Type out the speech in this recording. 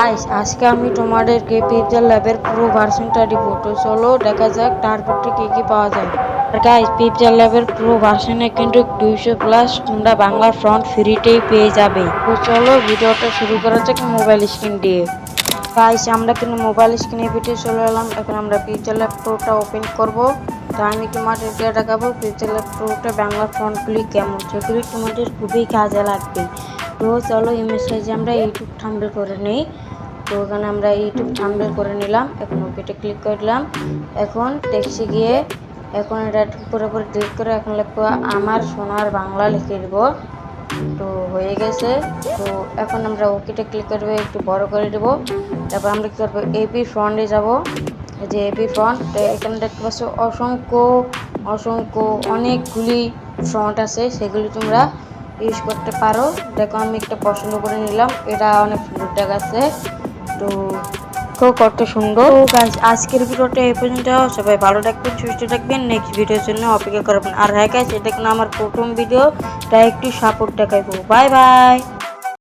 Guys আজকে আমি তোমাদেরকে পিক্সেল ল্যাবের পুরো ভার্সনটা দিব। তো চলো দেখা যাক তার ভিতরে কি কি পাওয়া যায়। আর গাইস পিক্সেল ল্যাবের পুরো ভার্সনে কিন্তু 200 প্লাস তোমরা বাংলা ফ্রন্ট ফ্রিতেই পেয়ে যাবে। তো চলো ভিডিওটা শুরু করা যাক মোবাইল স্ক্রিন দিয়ে। গাইস আমরা কিন্তু মোবাইল স্ক্রিনের ভিতরে চলে এলাম। এখন আমরা পিক্সেল ল্যাব প্রোটা ওপেন করব। তো আমি তোমাদেরকে দেখাবো পিক্সেল ল্যাব প্রোটা বাংলা ফন্টগুলি কেমন, সেগুলি তোমাদের খুবই কাজে লাগবে। তো চলো ইমেজ সাইজে আমরা ইউটিউব থাম্বনেল করে নেই। তো এখানে আমরা ইউটিউব থাম্বনেল করে নিলাম। এখন ওকেতে ক্লিক করলাম। এখন টেক্সটে গিয়ে এখন এটা পুরোপুরি ক্লিক করে এখন লিখবো আমার সোনার বাংলা লিখে দেব। তো হয়ে গেছে। তো এখন আমরা ওকেতে ক্লিক করবো, একটু বড় করে দেবো। তারপর আমরা কী করবো, এপি ফ্রন্টে যাব। এই যে এপি ফ্রন্ট, এখানে দেখতে পাচ্ছ অসংখ্য অনেকগুলি ফ্রন্ট আছে, সেগুলি তোমরা ইউজ করতে পারো। দেখো আমি একটা পছন্দ করে নিলাম, এটা অনেক সুন্দর দেখাচ্ছে। তো কত সুন্দর। তো গাইস আজকের ভিডিওটা এই পর্যন্ত। সবাই ভালো থাকবেন, সুস্থ থাকবেন, নেক্সট ভিডিওর জন্য অপেক্ষা করবেন। আর হ্যাঁ গাইস এটা কিন্তু আমার প্রথম ভিডিও, তাই একটু সাপোর্ট দেখাইবো। Bye bye.